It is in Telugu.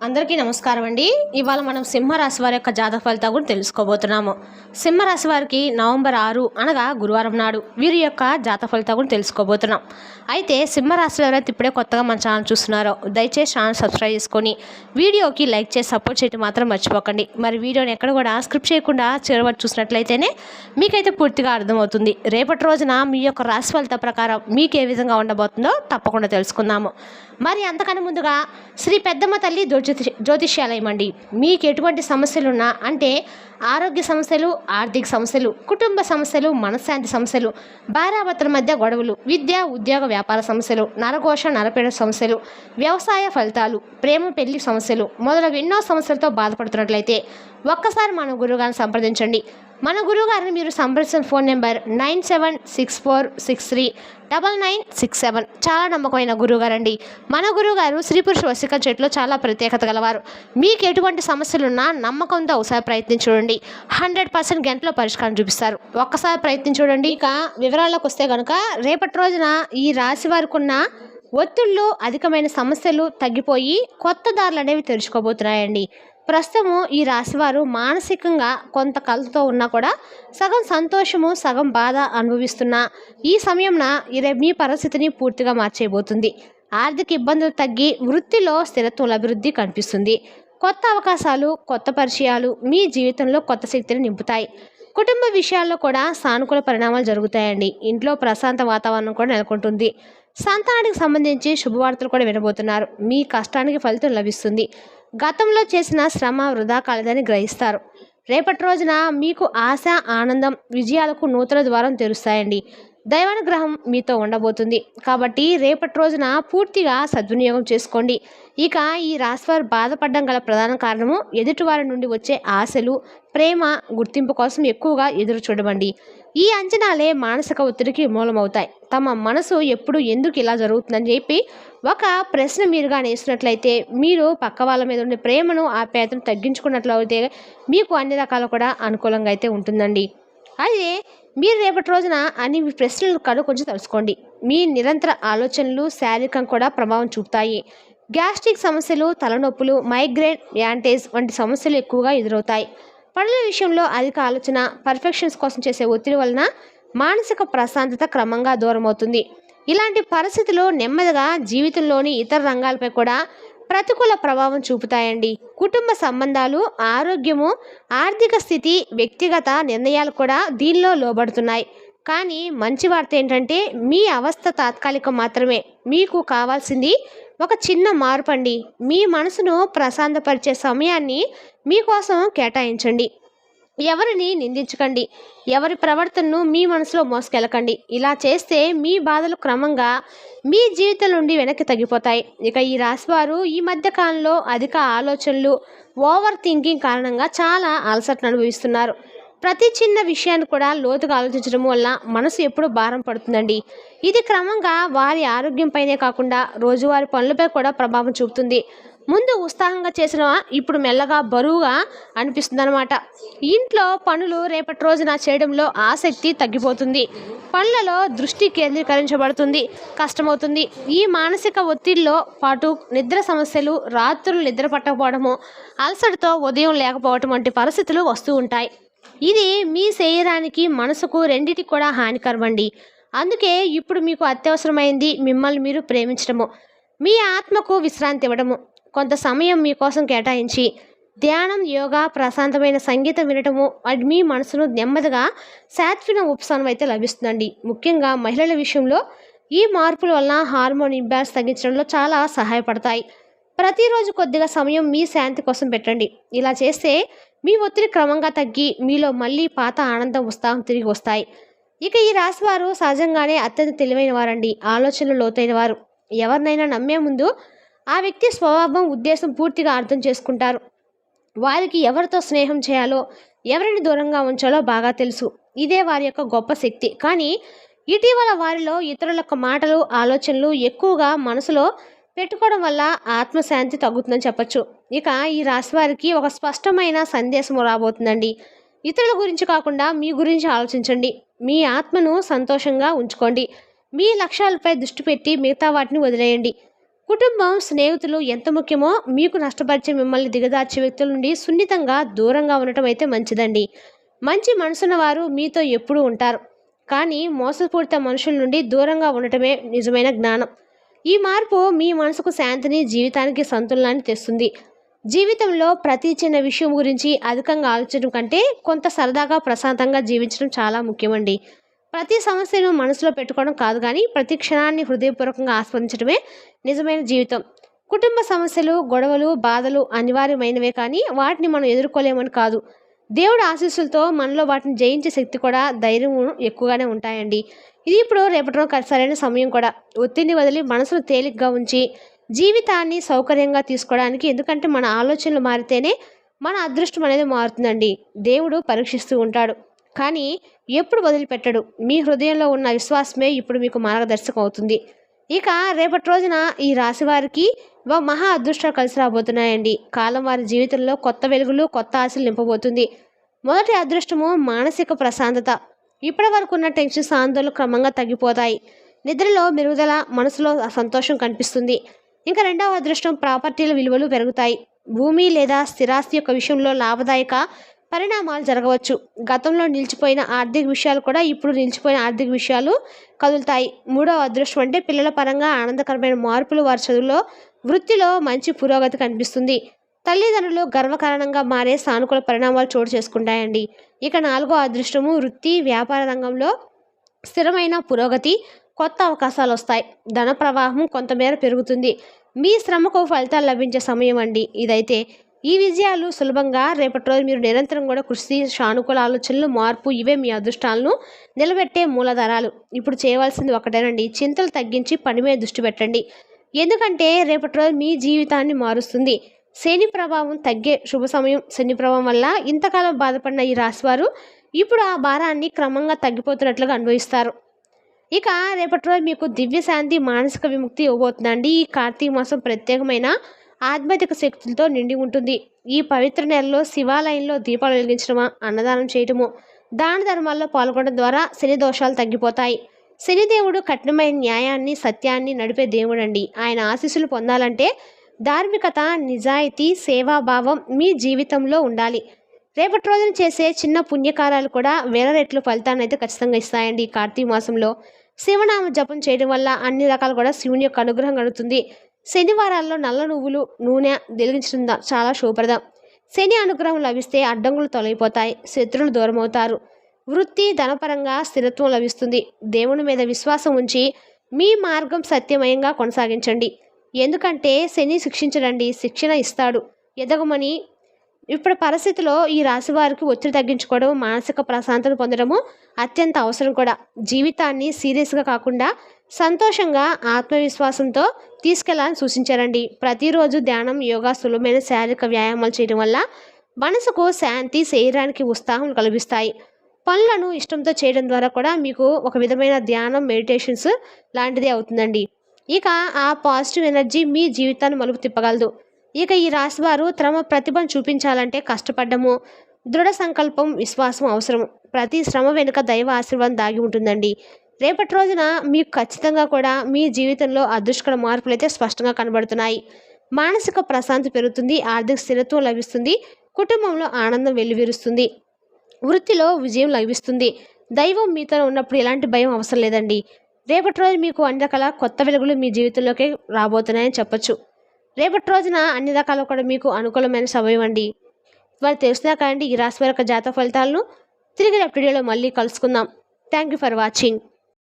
అందరికీ నమస్కారం అండి. ఇవాళ మనం సింహరాశి వారి యొక్క జాతక ఫలితాలు కూడా తెలుసుకోబోతున్నాము. సింహరాశి వారికి నవంబర్ 6 అనగా గురువారం నాడు వీరి యొక్క జాతక ఫలితాలు కూడా తెలుసుకోబోతున్నాం. అయితే సింహరాశిలో ఎవరైతే ఇప్పుడే కొత్తగా మన ఛానల్ చూస్తున్నారో దయచేసి ఛానల్ సబ్స్క్రైబ్ చేసుకొని వీడియోకి లైక్ చేసి సపోర్ట్ చేయడం మాత్రం మర్చిపోకండి. మరి వీడియోని ఎక్కడ కూడా స్క్రిప్ట్ చేయకుండా చివరి చూసినట్లయితేనే మీకైతే పూర్తిగా అర్థమవుతుంది. రేపటి రోజున మీ యొక్క రాశి ఫలిత ప్రకారం మీకు ఏ విధంగా ఉండబోతుందో తప్పకుండా తెలుసుకుందాము. మరి అంతకన్నా ముందుగా శ్రీ పెద్దమ్మ తల్లి జ్యోతిష్యాలయం అండి. మీకు ఎటువంటి సమస్యలున్నా అంటే ఆరోగ్య సమస్యలు, ఆర్థిక సమస్యలు, కుటుంబ సమస్యలు, మనశ్శాంతి సమస్యలు, భార్యాభర్తల మధ్య గొడవలు, విద్య, ఉద్యోగ, వ్యాపార సమస్యలు, నరఘోష, నరపీడ సమస్యలు, వ్యవసాయ ఫలితాలు, ప్రేమ పెళ్లి సమస్యలు మొదలగు ఎన్నో సమస్యలతో బాధపడుతున్నట్లయితే ఒక్కసారి మన గురువుగారిని సంప్రదించండి. మన గురువుగారిని మీరు సంప్రదించిన ఫోన్ నెంబర్ 9764639967. చాలా నమ్మకమైన గురువుగారండి. మన గురువుగారు స్త్రీ పురుష వశీకరణ చెట్లో చాలా ప్రత్యేకత గలవారు. మీకు ఎటువంటి సమస్యలున్నా నమ్మకంతో ఒకసారి ప్రయత్నించండి. 100% గంటలో పరిష్కారం చూపిస్తారు. ఒక్కసారి ప్రయత్నించండి. ఇక వివరాల్లోకి వస్తే కనుక రేపటి రోజున ఈ రాశి వారికి ఉన్న ఒత్తిళ్ళు, అధికమైన సమస్యలు తగ్గిపోయి కొత్త దారులు అనేవి తెరుచుకోబోతున్నాయండి. ప్రస్తుతము ఈ రాశివారు మానసికంగా కొంత కలతో ఉన్నా కూడా సగం సంతోషము, సగం బాధ అనుభవిస్తున్న ఈ సమయంన మీ పరిస్థితిని పూర్తిగా మార్చేయబోతుంది. ఆర్థిక ఇబ్బందులు తగ్గి వృత్తిలో స్థిరత్వం అభివృద్ధి కనిపిస్తుంది. కొత్త అవకాశాలు, కొత్త పరిచయాలు మీ జీవితంలో కొత్త శక్తిని నింపుతాయి. కుటుంబ విషయాల్లో కూడా సానుకూల పరిణామాలు జరుగుతాయండి. ఇంట్లో ప్రశాంత వాతావరణం కూడా నెలకొంటుంది. సంతానానికి సంబంధించి శుభవార్తలు కూడా వినబోతున్నారు. మీ కష్టానికి ఫలితం లభిస్తుంది. గతంలో చేసిన శ్రమ వృధా కాలేదని గ్రహిస్తారు. రేపటి రోజున మీకు ఆశ, ఆనందం, విజయాలకు నూతన ద్వారం తెరుస్తాయండి. దైవానుగ్రహం మీతో ఉండబోతుంది. కాబట్టి రేపటి రోజున పూర్తిగా సద్వినియోగం చేసుకోండి. ఇక ఈ రాశివారు బాధపడడం గల ప్రధాన కారణము ఎదుటివారి నుండి వచ్చే ఆశలు, ప్రేమ, గుర్తింపు కోసం ఎక్కువగా ఎదురు చూడమండి. ఈ అంచనాలే మానసిక ఒత్తిడికి మూలమవుతాయి. తమ మనసు ఎప్పుడు ఎందుకు ఇలా జరుగుతుందని చెప్పి ఒక ప్రశ్న మీరుగా వేసినట్లయితే మీరు పక్క వాళ్ళ మీద ఉండే ప్రేమను, ఆప్యాయతను తగ్గించుకున్నట్లయితే మీకు అన్ని రకాలు కూడా అనుకూలంగా అయితే ఉంటుందండి. అయితే మీరు రేపటి రోజున అన్ని ప్రశ్నలు కొంచెం తెలుసుకోండి. మీ నిరంతర ఆలోచనలు శారీరకంగా కూడా ప్రభావం చూపుతాయి. గ్యాస్ట్రిక్ సమస్యలు, తలనొప్పులు, మైగ్రేన్, యాంటేజ్ వంటి సమస్యలు ఎక్కువగా ఎదురవుతాయి. పనుల విషయంలో అధిక ఆలోచన, పర్ఫెక్షన్స్ కోసం చేసే ఒత్తిడి వలన మానసిక ప్రశాంతత క్రమంగా దూరం అవుతుంది. ఇలాంటి పరిస్థితులు నెమ్మదిగా జీవితంలోని ఇతర రంగాలపై కూడా ప్రతికూల ప్రభావం చూపుతాయండి. కుటుంబ సంబంధాలు, ఆరోగ్యము, ఆర్థిక స్థితి, వ్యక్తిగత నిర్ణయాలు కూడా దీనిలో లోబడుతున్నాయి. కానీ మంచి వార్త ఏంటంటే మీ అవస్థ తాత్కాలికం మాత్రమే. మీకు కావాల్సింది ఒక చిన్న మార్పు అండి. మీ మనసును ప్రశాంతపరిచే సమయాన్ని మీకోసం కేటాయించండి. ఎవరిని నిందించకండి. ఎవరి ప్రవర్తనను మీ మనసులో మోసుకెళ్ళకండి. ఇలా చేస్తే మీ బాధలు క్రమంగా మీ జీవితం నుండి వెనక్కి తగ్గిపోతాయి. ఇక ఈ రాశివారు ఈ మధ్య కాలంలో అధిక ఆలోచనలు, ఓవర్ థింకింగ్ కారణంగా చాలా అలసటను అనుభవిస్తున్నారు. ప్రతి చిన్న విషయాన్ని కూడా లోతుగా ఆలోచించడం వల్ల మనసు ఎప్పుడూ భారం పడుతుందండి. ఇది క్రమంగా వారి ఆరోగ్యంపైనే కాకుండా రోజువారి పనులపై కూడా ప్రభావం చూపుతుంది. ముందు ఉత్సాహంగా చేసిన ఇప్పుడు మెల్లగా బరువుగా అనిపిస్తుంది అనమాట. ఇంట్లో పనులు రేపటి రోజున చేయడంలో ఆసక్తి తగ్గిపోతుంది. పనులలో దృష్టి కేంద్రీకరించబడుతుంది, కష్టమవుతుంది. ఈ మానసిక ఒత్తిడిలో పాటు నిద్ర సమస్యలు, రాత్రులు నిద్ర పట్టకపోవడము, అలసటతో ఉదయం లేకపోవడం వంటి పరిస్థితులు వస్తూ ఉంటాయి. ఇది మీ శరీరానికి, మనసుకు రెండింటికి కూడా హానికరమండి. అందుకే ఇప్పుడు మీకు అత్యవసరమైంది మిమ్మల్ని మీరు ప్రేమించడము, మీ ఆత్మకు విశ్రాంతి ఇవ్వడము. కొంత సమయం మీకోసం కేటాయించి ధ్యానం, యోగా, ప్రశాంతమైన సంగీతం వినటము మీ మనసును నెమ్మదిగా సాత్విక ఉపశమనం అయితే లభిస్తుందండి. ముఖ్యంగా మహిళల విషయంలో ఈ మార్పుల వలన హార్మోన్ ఇంబ్యాలెన్స్ తగ్గించడంలో చాలా సహాయపడతాయి. ప్రతిరోజు కొద్దిగా సమయం మీ శాంతి కోసం పెట్టండి. ఇలా చేస్తే మీ ఒత్తిడి క్రమంగా తగ్గి మీలో మళ్ళీ పాత ఆనందం, ఉత్సాహం తిరిగి వస్తాయి. ఇక ఈ రాశివారు సహజంగానే అత్యంత తెలివైన వారండి. ఆలోచనలు లోతైన వారు. ఎవరినైనా నమ్మే ముందు ఆ వ్యక్తి స్వభావం, ఉద్దేశం పూర్తిగా అర్థం చేసుకుంటారు. వారికి ఎవరితో స్నేహం చేయాలో, ఎవరిని దూరంగా ఉంచాలో బాగా తెలుసు. ఇదే వారి యొక్క గొప్ప శక్తి. కానీ ఇటీవల వారిలో ఇతరుల యొక్క మాటలు, ఆలోచనలు ఎక్కువగా మనసులో పెట్టుకోవడం వల్ల ఆత్మశాంతి తగ్గుతుందని చెప్పచ్చు. ఇక ఈ రాశి వారికి ఒక స్పష్టమైన సందేశం రాబోతుందండి. ఇతరుల గురించి కాకుండా మీ గురించి ఆలోచించండి. మీ ఆత్మను సంతోషంగా ఉంచుకోండి. మీ లక్ష్యాలపై దృష్టి పెట్టి మిగతా వాటిని వదిలేయండి. కుటుంబం, స్నేహితులు ఎంత ముఖ్యమో మీకు నష్టపరిచే మిమ్మల్ని దిగజార్చే వ్యక్తుల నుండి సున్నితంగా దూరంగా ఉండటం అయితే మంచిదండి. మంచి మనసున్న వారు మీతో ఎప్పుడూ ఉంటారు. కానీ మోసపూరిత మనుషుల నుండి దూరంగా ఉండటమే నిజమైన జ్ఞానం. ఈ మార్పు మీ మనసుకు శాంతిని, జీవితానికి సంతులనాన్ని తెస్తుంది. జీవితంలో ప్రతి చిన్న విషయం గురించి అధికంగా ఆలోచించడం కంటే కొంత సరదాగా, ప్రశాంతంగా జీవించడం చాలా ముఖ్యమండి. ప్రతి సమస్యను మనసులో పెట్టుకోవడం కాదు కానీ ప్రతి క్షణాన్ని హృదయపూర్వకంగా ఆస్వాదించడమే నిజమైన జీవితం. కుటుంబ సమస్యలు, గొడవలు, బాధలు అనివార్యమైనవే కానీ వాటిని మనం ఎదుర్కోలేమని కాదు. దేవుడి ఆశీస్సులతో మనలో వాటిని జయించే శక్తి కూడా, ధైర్యం ఎక్కువగానే ఉంటాయండి. ఇది ఇప్పుడు రేపటి రోజు సరైన సమయం కూడా. ఒత్తిడిని వదిలి మనసును తేలిగ్గా ఉంచి జీవితాన్ని సౌకర్యంగా తీసుకోవడానికి, ఎందుకంటే మన ఆలోచనలు మారితేనే మన అదృష్టం అనేది మారుతుందండి. దేవుడు పరీక్షిస్తూ ఉంటాడు కానీ ఎప్పుడు వదిలిపెట్టడు. మీ హృదయంలో ఉన్న విశ్వాసమే ఇప్పుడు మీకు మార్గదర్శకం అవుతుంది. ఇక రేపటి రోజున ఈ రాశి వారికి మహా అదృష్టాలు కలిసి రాబోతున్నాయండి. కాలం వారి జీవితంలో కొత్త వెలుగులు, కొత్త ఆశలు నింపబోతుంది. మొదటి అదృష్టము మానసిక ప్రశాంతత. ఇప్పటి వరకు ఉన్న టెన్షన్స్, ఆందోళనలు క్రమంగా తగ్గిపోతాయి. నిద్రలో మెరుగుదల, మనసులో సంతోషం కనిపిస్తుంది. ఇంకా రెండవ అదృష్టం ప్రాపర్టీల విలువలు పెరుగుతాయి. భూమి లేదా స్థిరాస్తి యొక్క విషయంలో లాభదాయక పరిణామాలు జరగవచ్చు. గతంలో నిలిచిపోయిన ఆర్థిక విషయాలు కూడా ఇప్పుడు నిలిచిపోయిన ఆర్థిక విషయాలు కదులుతాయి. మూడవ అదృష్టం అంటే పిల్లల పరంగా ఆనందకరమైన మార్పులు, వారి చదువులో, వృత్తిలో మంచి పురోగతి కనిపిస్తుంది. తల్లిదండ్రులు గర్వకారణంగా మారే సానుకూల పరిణామాలు చోటు చేసుకుంటాయండి. ఇక నాలుగో అదృష్టము వృత్తి, వ్యాపార రంగంలో స్థిరమైన పురోగతి, కొత్త అవకాశాలు వస్తాయి. ధన ప్రవాహం కొంతమేర పెరుగుతుంది. మీ శ్రమకు ఫలితాలు లభించే సమయం అండి ఇదైతే. ఈ విజయాలు సులభంగా రేపటి రోజు మీరు నిరంతరం కూడా కృషి, సానుకూల ఆలోచనలు, మార్పు ఇవే మీ అదృష్టాలను నిలబెట్టే మూలాధారాలు. ఇప్పుడు చేయవలసింది ఒకటేనండి, చింతలు తగ్గించి పని మీద దృష్టి పెట్టండి. ఎందుకంటే రేపటి రోజు మీ జీవితాన్ని మారుస్తుంది. శని ప్రభావం తగ్గే శుభ సమయం. శని ప్రభావం వల్ల ఇంతకాలం బాధపడిన ఈ రాశివారు ఇప్పుడు ఆ భారాన్ని క్రమంగా తగ్గిపోతున్నట్లుగా అనుభవిస్తారు. ఇక రేపటి రోజు మీకు దివ్యశాంతి, మానసిక విముక్తి ఇవ్వబోతుందండి. ఈ కార్తీక మాసం ప్రత్యేకమైన ఆధ్యాత్మిక శక్తులతో నిండి ఉంటుంది. ఈ పవిత్ర నెలలో శివాలయంలో దీపాలు వెలిగించడమా, అన్నదానం చేయటము, దాన ధర్మాల్లో పాల్గొనడం ద్వారా శని దోషాలు తగ్గిపోతాయి. శనిదేవుడు కఠినమైన న్యాయాన్ని, సత్యాన్ని నడిపే దేవుడండి. ఆయన ఆశీస్సులు పొందాలంటే ధార్మికత, నిజాయితీ, సేవాభావం మీ జీవితంలో ఉండాలి. రేపటి రోజున చేసే చిన్న పుణ్యకారాలు కూడా వేల రెట్లు ఫలితాన్ని అయితే ఖచ్చితంగా ఇస్తాయండి. ఈ కార్తీక మాసంలో శివనామ జపం చేయడం వల్ల అన్ని రకాలు కూడా శివుని యొక్క అనుగ్రహం కలుగుతుంది. శనివారాల్లో నల్ల నువ్వులు నూనె వెలిగించడం చాలా శుభప్రదం. శని అనుగ్రహం లభిస్తే అడ్డంకులు తొలగిపోతాయి, శత్రువులు దూరం అవుతారు. వృత్తి, ధనపరంగా స్థిరత్వం లభిస్తుంది. దేవుని మీద విశ్వాసం ఉంచి మీ మార్గం సత్యమయంగా కొనసాగించండి. ఎందుకంటే శని శిక్షించడండి, శిక్షణ ఇస్తాడు. ఎదగమని ఇప్పుడు పరిస్థితిలో ఈ రాశి వారికి ఒత్తిడి తగ్గించుకోవడం, మానసిక ప్రశాంతత పొందడము అత్యంత అవసరం కూడా. జీవితాన్ని సీరియస్గా కాకుండా సంతోషంగా, ఆత్మవిశ్వాసంతో తీసుకెళ్లాలని సూచించారండి. ప్రతిరోజు ధ్యానం, యోగా, సులభమైన శారీరక వ్యాయామాలు చేయడం వల్ల మనసుకు శాంతి, శరీరానికి ఉత్సాహం కల్పిస్తాయి. పనులను ఇష్టంతో చేయడం ద్వారా కూడా మీకు ఒక విధమైన ధ్యానం, మెడిటేషన్స్ లాంటిదే అవుతుందండి. ఇక ఆ పాజిటివ్ ఎనర్జీ మీ జీవితాన్ని మలుపు తిప్పగలదు. ఇక ఈ రాశివారు తమ ప్రతిభను చూపించాలంటే కష్టపడ్డము, దృఢ సంకల్పం, విశ్వాసం అవసరం. ప్రతి శ్రమ వెనుక దైవ ఆశీర్వాదం దాగి ఉంటుందండి. రేపటి రోజున మీకు ఖచ్చితంగా కూడా మీ జీవితంలో అదృష్టకర మార్పులు అయితే స్పష్టంగా కనబడుతున్నాయి. మానసిక ప్రశాంతి పెరుగుతుంది, ఆర్థిక స్థిరత్వం లభిస్తుంది, కుటుంబంలో ఆనందం వెల్లివిరుస్తుంది, వృత్తిలో విజయం లభిస్తుంది. దైవం మీతో ఉన్నప్పుడు ఎలాంటి భయం అవసరం లేదండి. రేపటి రోజు మీకు అన్ని రకాల కొత్త వెలుగులు మీ జీవితంలోకి రాబోతున్నాయని చెప్పొచ్చు. రేపటి రోజున అన్ని రకాల కూడా మీకు అనుకూలమైన సమయం అండి. మరి తెలిసినా కానీ ఈ రాశి వారి యొక్క జాతక ఫలితాలను తిరిగి రేపటి వీడియోలో మళ్ళీ కలుసుకుందాం. Thank you for watching.